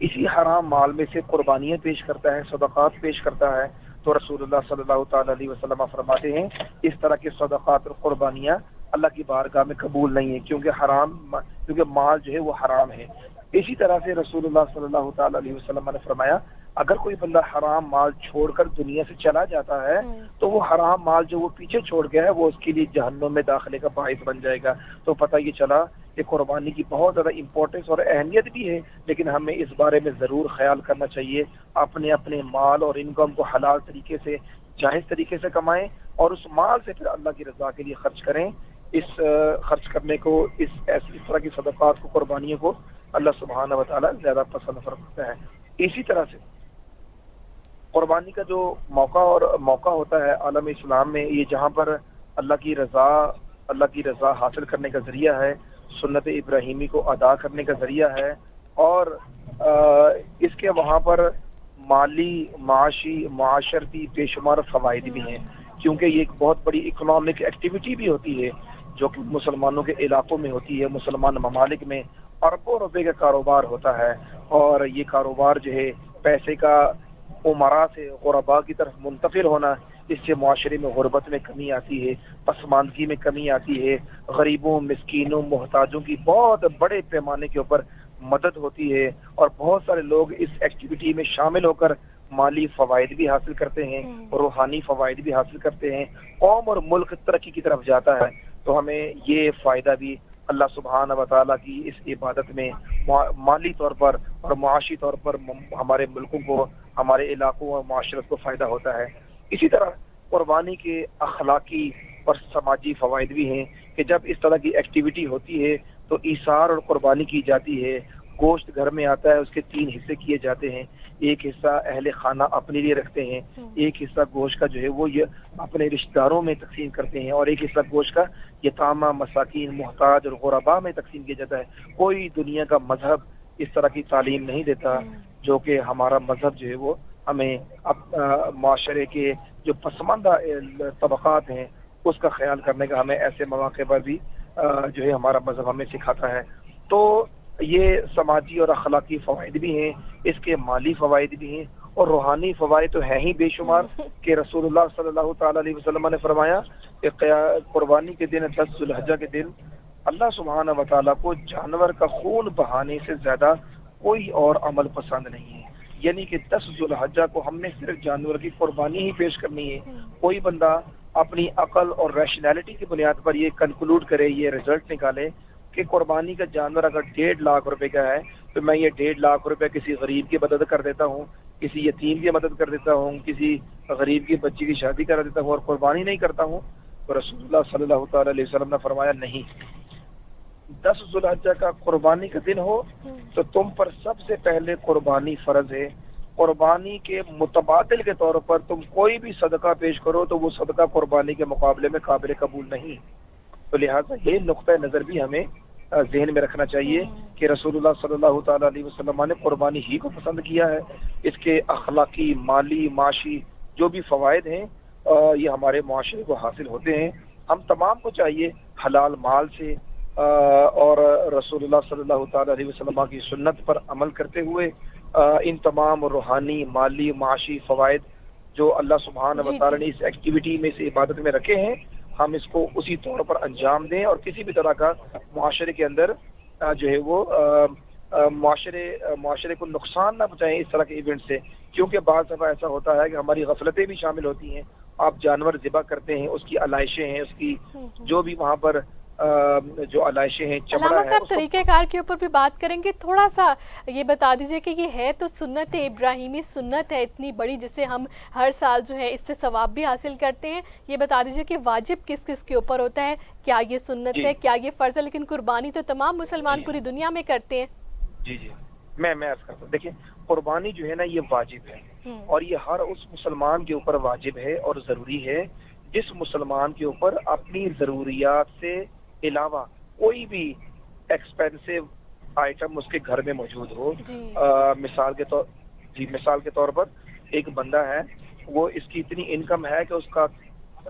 اسی حرام مال میں سے قربانیاں پیش کرتا ہے، صدقات پیش کرتا ہے، تو رسول اللہ صلی اللہ تعالی علیہ وسلم فرماتے ہیں اس طرح کے صدقات اور قربانیاں اللہ کی بارگاہ میں قبول نہیں ہے، کیونکہ مال جو ہے وہ حرام ہے۔ اسی طرح سے رسول اللہ صلی اللہ تعالی علیہ وسلم نے فرمایا اگر کوئی بندہ حرام مال چھوڑ کر دنیا سے چلا جاتا ہے تو وہ حرام مال جو وہ پیچھے چھوڑ گیا ہے وہ اس کے لیے جہنم میں داخلے کا باعث بن جائے گا۔ تو پتہ یہ چلا کہ قربانی کی بہت زیادہ امپورٹنس اور اہمیت بھی ہے، لیکن ہمیں اس بارے میں ضرور خیال کرنا چاہیے، اپنے مال اور انکم کو حلال طریقے سے، جائز طریقے سے کمائیں اور اس مال سے پھر اللہ کی رضا کے لیے خرچ کریں۔ اس خرچ کرنے کو، اس طرح کی صدقات کو، قربانیوں کو اللہ سبحانہ و تعالی زیادہ پسند فرماتا ہے۔ اسی طرح سے قربانی کا جو موقع ہوتا ہے عالم اسلام میں، یہ جہاں پر اللہ کی رضا حاصل کرنے کا ذریعہ ہے، سنت ابراہیمی کو ادا کرنے کا ذریعہ ہے، اور اس کے وہاں پر مالی، معاشی، معاشرتی بے شمار فوائد بھی ہیں، کیونکہ یہ ایک بہت بڑی اکنامک ایکٹیویٹی بھی ہوتی ہے جو کہ مسلمانوں کے علاقوں میں ہوتی ہے۔ مسلمان ممالک میں اربوں روپے کا کاروبار ہوتا ہے، اور یہ کاروبار جو ہے پیسے کا عمرا سے غربا کی طرف منتقل ہونا، اس سے معاشرے میں غربت میں کمی آتی ہے، پسماندگی میں کمی آتی ہے، غریبوں، مسکینوں، محتاجوں کی بہت بڑے پیمانے کے اوپر مدد ہوتی ہے، اور بہت سارے لوگ اس ایکٹیویٹی میں شامل ہو کر مالی فوائد بھی حاصل کرتے ہیں، روحانی فوائد بھی حاصل کرتے ہیں، قوم اور ملک ترقی کی طرف جاتا ہے۔ تو ہمیں یہ فائدہ بھی اللہ سبحانہ و تعالیٰ کی اس عبادت میں مالی طور پر اور معاشی طور پر ہمارے ملکوں کو، ہمارے علاقوں اور معاشرت کو فائدہ ہوتا ہے۔ اسی طرح قربانی کے اخلاقی اور سماجی فوائد بھی ہیں کہ جب اس طرح کی ایکٹیویٹی ہوتی ہے تو ایثار اور قربانی کی جاتی ہے۔ گوشت گھر میں آتا ہے، اس کے 3 حصے کیے جاتے ہیں، ایک حصہ اہل خانہ اپنے لیے رکھتے ہیں، ایک حصہ گوشت کا جو ہے وہ اپنے رشتہ داروں میں تقسیم کرتے ہیں، اور ایک حصہ گوشت کا یتامہ، مساکین، محتاج اور غربا میں تقسیم کیا جاتا ہے۔ کوئی دنیا کا مذہب اس طرح کی تعلیم نہیں دیتا، جو کہ ہمارا مذہب جو ہے وہ ہمیں معاشرے کے جو پسماندہ طبقات ہیں اس کا خیال کرنے کا، ہمیں ایسے مواقع پر بھی جو ہے ہمارا مذہب ہمیں سکھاتا ہے۔ تو یہ سماجی اور اخلاقی فوائد بھی ہیں، اس کے مالی فوائد بھی ہیں، اور روحانی فوائد تو ہیں ہی بے شمار کہ رسول اللہ صلی اللہ تعالی علیہ وسلم نے فرمایا کہ قربانی کے دن، 10 ذی الحجہ کے دن، اللہ سبحانہ و تعالیٰ کو جانور کا خون بہانے سے زیادہ کوئی اور عمل پسند نہیں ہے۔ یعنی کہ 10 ذی الحجہ کو ہم نے صرف جانور کی قربانی ہی پیش کرنی ہے۔ کوئی بندہ اپنی عقل اور ریشنالٹی کی بنیاد پر یہ کنکلوڈ کرے، یہ رزلٹ نکالے کہ قربانی کا جانور اگر 1.5 لاکھ روپے کا ہے تو میں یہ 1.5 لاکھ روپے کسی غریب کی مدد کر دیتا ہوں، کسی یتیم کی مدد کر دیتا ہوں، کسی غریب کی بچی کی شادی کرا دیتا ہوں اور قربانی نہیں کرتا ہوں۔ تو رسول اللہ صلی اللہ تعالی علیہ وسلم نے فرمایا نہیں، 10 ذی الحجہ کا قربانی کا دن ہو تو تم پر سب سے پہلے قربانی فرض ہے۔ قربانی کے متبادل کے طور پر تم کوئی بھی صدقہ پیش کرو تو وہ صدقہ قربانی کے مقابلے میں قابل قبول نہیں۔ تو لہٰذا یہ نقطہ نظر بھی ہمیں ذہن میں رکھنا چاہیے کہ رسول اللہ صلی اللہ تعالی علیہ وسلم نے قربانی ہی کو پسند کیا ہے۔ اس کے اخلاقی، مالی، معاشی جو بھی فوائد ہیں یہ ہمارے معاشرے کو حاصل ہوتے ہیں۔ ہم تمام کو چاہیے حلال مال سے اور رسول اللہ صلی اللہ تعالی علیہ وسلم کی سنت پر عمل کرتے ہوئے ان تمام روحانی، مالی، معاشی فوائد جو اللہ سبحانہ و تعالی نے اس ایکٹیویٹی میں، اس عبادت میں رکھے ہیں، ہم اس کو اسی طور پر انجام دیں، اور کسی بھی طرح کا معاشرے کے اندر جو ہے وہ معاشرے کو نقصان نہ پہنچائیں اس طرح کے ایونٹ سے، کیونکہ بعض دفعہ ایسا ہوتا ہے کہ ہماری غفلتیں بھی شامل ہوتی ہیں۔ آپ جانور ذبح کرتے ہیں، اس کی علائشیں ہیں، اس کی جو بھی وہاں پر جو علائشیں ہیں، چمڑا علامہ ہے، صاحب طریقہ کار کے اوپر بھی بات کریں گے، تھوڑا سا یہ بتا دیجئے کہ یہ ہے تو سنت ابراہیمی، سنت ہے اتنی بڑی جسے ہم ہر سال جو ہے اس سے ثواب بھی حاصل کرتے ہیں، یہ بتا دیجئے کہ واجب کس کس کے اوپر ہوتا ہے، کیا یہ سنت ہے، کیا یہ فرض ہے؟ لیکن قربانی تو تمام مسلمان پوری دنیا میں کرتے ہیں۔ جی میں عرض کرتا ہوں، دیکھیں قربانی جو ہے نا یہ واجب ہے، اور یہ ہر اس مسلمان کے اوپر واجب ہے اور ضروری ہے جس مسلمان کے اوپر اپنی ضروریات سے علاوہ کوئی بھی ایکسپینسو آئٹم اس کے گھر میں موجود ہو۔ مثال کے طور پر ایک بندہ ہے، وہ اس کی اتنی انکم ہے کہ اس کا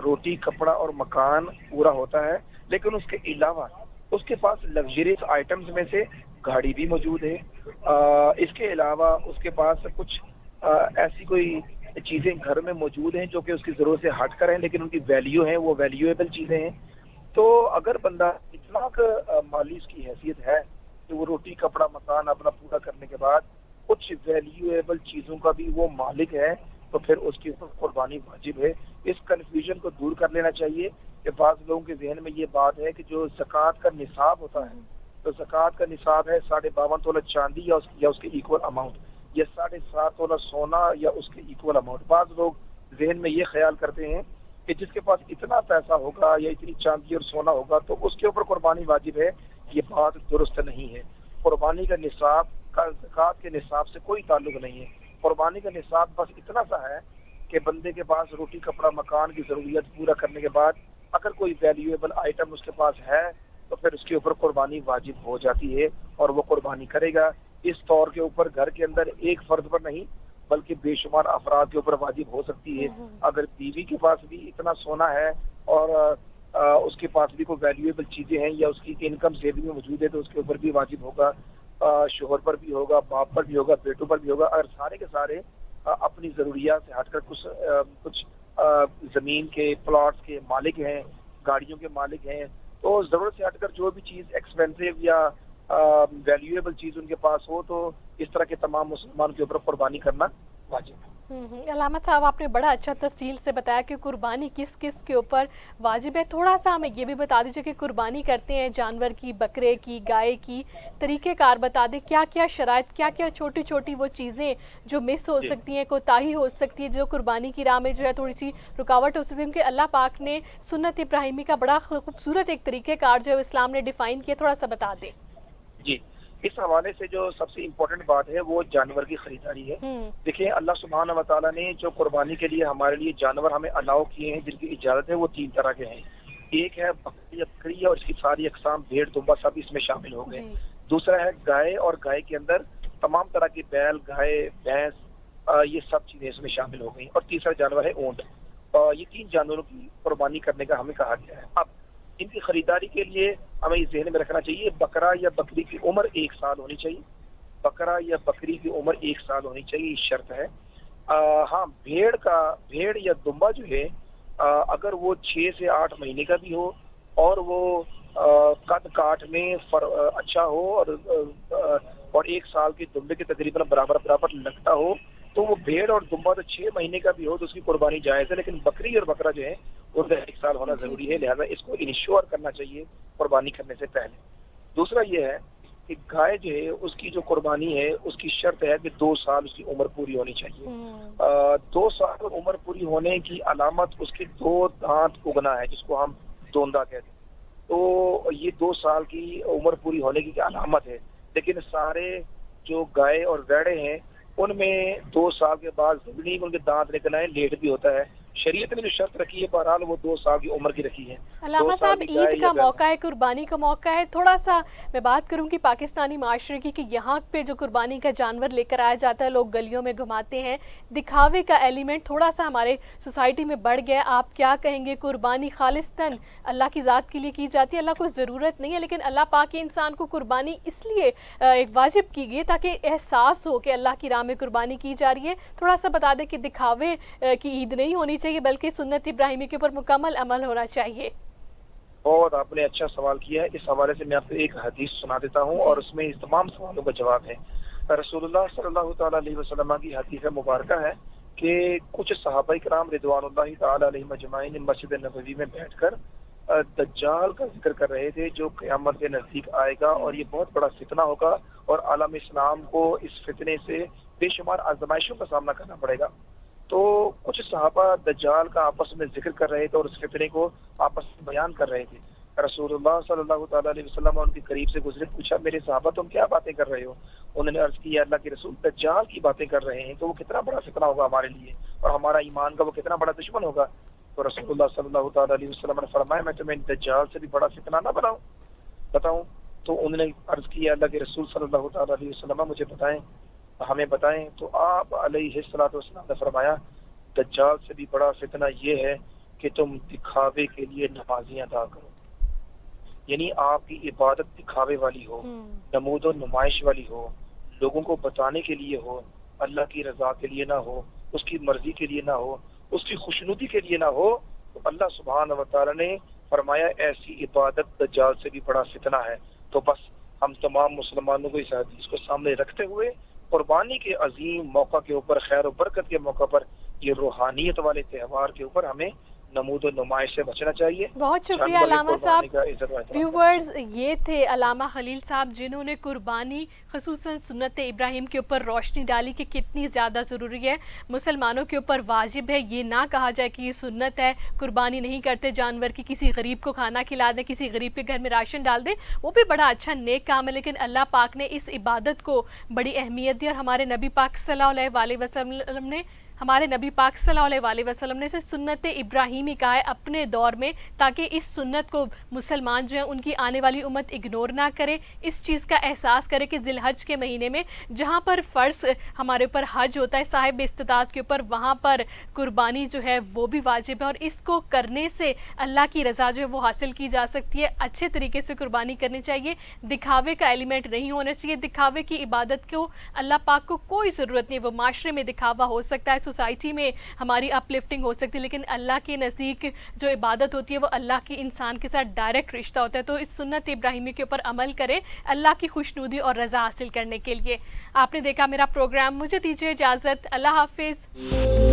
روٹی، کپڑا اور مکان پورا ہوتا ہے، لیکن اس کے علاوہ اس کے پاس لگژریس آئٹمز میں سے گاڑی بھی موجود ہے. اس کے علاوہ اس کے پاس کچھ ایسی کوئی چیزیں گھر میں موجود ہیں جو کہ اس کی ضرورت سے ہٹ کر ہیں لیکن ان کی ویلیو ہے، وہ ویلیویبل چیزیں ہیں. تو اگر بندہ اتنا مالی اس کی حیثیت ہے کہ وہ روٹی کپڑا مکان اپنا پورا کرنے کے بعد کچھ ویلیویبل چیزوں کا بھی وہ مالک ہے تو پھر اس کے اوپر قربانی واجب ہے. اس کنفیوژن کو دور کر لینا چاہیے کہ بعض لوگوں کے ذہن میں یہ بات ہے کہ جو زکوٰۃ کا نصاب ہوتا ہے تو زکوٰۃ کا نصاب ہے 52.5 تولہ چاندی یا اس کے ایکول اماؤنٹ، یا 7.5 تولہ سونا یا اس کے ایکول اماؤنٹ. بعض لوگ ذہن میں یہ خیال کرتے ہیں کہ جس کے پاس اتنا پیسہ ہوگا یا اتنی چاندی اور سونا ہوگا تو اس کے اوپر قربانی واجب ہے. یہ بات درست نہیں ہے. قربانی کا نصاب کا زکوٰۃ کے نصاب سے کوئی تعلق نہیں ہے. قربانی کا نصاب بس اتنا سا ہے کہ بندے کے پاس روٹی کپڑا مکان کی ضروریات پورا کرنے کے بعد اگر کوئی ویلیویبل آئٹم اس کے پاس ہے تو پھر اس کے اوپر قربانی واجب ہو جاتی ہے اور وہ قربانی کرے گا. اس طور کے اوپر گھر کے اندر ایک فرد پر نہیں بلکہ بے شمار افراد کے اوپر واجب ہو سکتی ہے. اگر بیوی کے پاس بھی اتنا سونا ہے اور اس کے پاس بھی کوئی ویلیویبل چیزیں ہیں یا اس کی انکم سیونگ میں موجود ہے تو اس کے اوپر بھی واجب ہوگا. شوہر پر بھی ہوگا، باپ پر بھی ہوگا، بیٹوں پر بھی ہوگا. اگر سارے کے سارے اپنی ضروریات سے ہٹ کر کچھ زمین کے پلاٹس کے مالک ہیں، گاڑیوں کے مالک ہیں، تو ضرورت سے ہٹ کر جو بھی چیز ایکسپینسو یا ویلیویبل چیز ان کے پاس ہو تو اس طرح کے تمام مسلمان کے اوپر قربانی کرنا واجب ہے. علامت صاحب آپ نے بڑا اچھا تفصیل سے بتایا کہ قربانی کس کس کے اوپر واجب ہے. تھوڑا سا ہمیں یہ بھی بتا دیجئے کہ قربانی کرتے ہیں جانور کی، بکرے کی، گائے کی، طریقہ کار بتا دیں، کیا کیا شرائط، کیا کیا چھوٹی چھوٹی وہ چیزیں جو مس ہو سکتی ہیں، کوتاہی ہو سکتی ہے، جو قربانی کی راہ میں جو ہے تھوڑی سی رکاوٹ ہو سکتی ہے. کیونکہ اللہ پاک نے سنت ابراہیمی کا بڑا خوبصورت ایک طریقہ کار جو ہے اسلام نے ڈیفائن کیا، تھوڑا سا بتا دیں. جی، اس حوالے سے جو سب سے امپورٹنٹ بات ہے وہ جانور کی خریداری ہے. دیکھیں اللہ سبحانہ و تعالیٰ نے جو قربانی کے لیے ہمارے لیے جانور ہمیں الاؤ کیے ہیں جن کی اجازت ہے وہ 3 طرح کے ہیں. ایک ہے بکری اور اس کی ساری اقسام بھیڑ دمبا سب اس میں شامل ہو گئے. دوسرا ہے گائے اور گائے کے اندر تمام طرح کی بیل، گائے، بھینس، یہ سب چیزیں اس میں شامل ہو گئی. اور تیسرا جانور ہے اونٹ. یہ 3 جانوروں کی قربانی کرنے کا ہمیں کہا گیا ہے. اب ان کی خریداری کے لیے ہمیں یہ ذہن میں رکھنا چاہیے بکرا یا بکری کی عمر 1 سال ہونی چاہیے. بکرا یا بکری کی عمر 1 سال ہونی چاہیے، یہ شرط ہے. ہاں بھیڑ یا دمبا جو ہے اگر وہ 6 سے 8 مہینے کا بھی ہو اور وہ قد کاٹ میں اچھا ہو اور 1 سال کے دمبے کے تقریباً برابر لگتا ہو تو وہ بھیڑ اور دمبا تو 6 مہینے کا بھی ہو تو اس کی قربانی جائز ہے. لیکن بکری اور بکرا جو ہے وہ 1 سال ہونا ضروری ہے، لہذا اس کو انشور کرنا چاہیے قربانی کرنے سے پہلے. دوسرا یہ ہے کہ گائے جو ہے اس کی جو قربانی ہے اس کی شرط ہے کہ 2 سال اس کی عمر پوری ہونی چاہیے. 2 سال عمر پوری ہونے کی علامت اس کے 2 دانت اگنا ہے جس کو ہم دوندا کہتے ہیں. تو یہ 2 سال کی عمر پوری ہونے کی علامت ہے. لیکن سارے جو گائے اور ویڑے ہیں ان میں 2 سال کے بعد ضروری ان کے دانت نکل آئے، لیٹ بھی ہوتا ہے. شریعت نے جو شرط رکھی ہے بہرحال وہ 2 سال کی عمر کی رکھی ہے. علامہ صاحب عید کا موقع ہے، قربانی کا موقع ہے. تھوڑا سا میں بات کروں کہ پاکستانی معاشرے کی کہ یہاں پہ جو قربانی کا جانور لے کر آیا جاتا ہے لوگ گلیوں میں گھماتے ہیں، دکھاوے کا ایلیمنٹ تھوڑا سا ہمارے سوسائٹی میں بڑھ گیا. آپ کیا کہیں گے؟ قربانی خالصتاً اللہ کی ذات کے لیے کی جاتی ہے، اللہ کو ضرورت نہیں ہے، لیکن اللہ پاک انسان کو قربانی اس لیے ایک واجب کی گئی تاکہ احساس ہو کہ اللہ کی راہ میں قربانی کی جا رہی ہے. تھوڑا سا بتا دیں کہ دکھاوے کی عید نہیں ہونی چاہیے بلکہ سنت ابراہیمی کے اوپر مکمل عمل ہونا چاہیے. اور آپ نے اچھا سوال کیا ہے. اس حوالے سے میں آپ کو ایک حدیث سنا دیتا ہوں اور اس میں اس تمام سوالوں کا جواب ہے. رسول اللہ صلی اللہ تعالیٰ علیہ وسلم کی حدیث مبارکہ ہے کہ کچھ صحابہ کرام رضوان اللہ تعالیٰ علیہ مجمعین مسجد نبوی میں بیٹھ کر دجال کا ذکر کر رہے تھے جو قیامت کے نزدیک آئے گا اور یہ بہت بڑا فتنہ ہوگا اور عالم اسلام کو اس فتنے سے بے شمار آزمائشوں کا سامنا کرنا پڑے گا. تو کچھ صحابہ دجال کا آپس میں ذکر کر رہے تھے اور اس فتنے کو آپس میں بیان کر رہے تھے. رسول اللہ صلی اللہ تعالیٰ علیہ وسلم ان کے قریب سے گزرے، پوچھا میرے صحابہ تم کیا باتیں کر رہے ہو؟ انہوں نے عرض کی اللہ کے رسول دجال کی باتیں کر رہے ہیں تو وہ کتنا بڑا فتنہ ہوگا ہمارے لیے اور ہمارا ایمان کا وہ کتنا بڑا دشمن ہوگا. تو رسول اللہ صلی اللہ تعالیٰ علیہ وسلم نے فرمایا میں تمہیں دجال سے بھی بڑا فتنہ نہ بتاؤں. تو انہوں نے عرض کیا اللہ کے رسول صلی اللہ تعالیٰ علیہ وسلم مجھے بتائیں، ہمیں بتائیں. تو آپ علیہ الصلوۃ والسلام نے فرمایا دجال سے بھی بڑا فتنہ یہ ہے کہ تم دکھاوے کے لیے نمازیں ادا کرو. یعنی آپ کی عبادت دکھاوے والی ہو، نمود و نمائش والی ہو، لوگوں کو بتانے کے لیے ہو، اللہ کی رضا کے لیے نہ ہو، اس کی مرضی کے لیے نہ ہو، اس کی خوشنودی کے لیے نہ ہو، تو اللہ سبحانہ و تعالی نے فرمایا ایسی عبادت دجال سے بھی بڑا فتنہ ہے۔ تو بس ہم تمام مسلمانوں کو اس حدیث کو سامنے رکھتے ہوئے قربانی کے عظیم موقع کے اوپر، خیر و برکت کے موقع پر، یہ روحانیت والے تہوار کے اوپر ہمیں نمود و نمائش سے بچنا چاہیے۔ بہت شکریہ جانور علامہ قربانی صاحب۔ کا عزت و احترام۔ ویورز، یہ تھے علامہ خلیل صاحب جنہوں نے قربانی خصوصاً سنت ابراہیم کے اوپر روشنی ڈالی کہ کتنی زیادہ ضروری ہے، مسلمانوں کے اوپر واجب ہے، یہ نہ کہا جائے کہ یہ سنت ہے، قربانی نہیں کرتے جانور کی، کسی غریب کو کھانا کھلا دیں، کسی غریب کے گھر میں راشن ڈال دیں، وہ بھی بڑا اچھا نیک کام ہے، لیکن اللہ پاک نے اس عبادت کو بڑی اہمیت دی، اور ہمارے نبی پاک صلی اللہ علیہ وسلم نے اسے سنت ابراہیمی کہا ہے اپنے دور میں، تاکہ اس سنت کو مسلمان جو ہیں ان کی آنے والی امت اگنور نہ کرے، اس چیز کا احساس کرے کہ ذی الحج کے مہینے میں جہاں پر فرض ہمارے اوپر حج ہوتا ہے صاحب استطاعت کے اوپر، وہاں پر قربانی جو ہے وہ بھی واجب ہے، اور اس کو کرنے سے اللہ کی رضا جو ہے وہ حاصل کی جا سکتی ہے۔ اچھے طریقے سے قربانی کرنی چاہیے، دکھاوے کا ایلیمنٹ نہیں ہونا چاہیے، دکھاوے کی عبادت کو اللہ پاک کو کوئی ضرورت نہیں، وہ معاشرے میں دکھاوا ہو سکتا ہے، سوسائٹی میں ہماری اپ لفٹنگ ہو سکتی ہے، لیکن اللہ کے نزدیک جو عبادت ہوتی ہے وہ اللہ کی انسان کے ساتھ ڈائریکٹ رشتہ ہوتا ہے۔ تو اس سنت ابراہیمی کے اوپر عمل کریں اللہ کی خوشنودی اور رضا حاصل کرنے کے لیے۔ آپ نے دیکھا میرا پروگرام، مجھے دیجیے اجازت، اللہ حافظ۔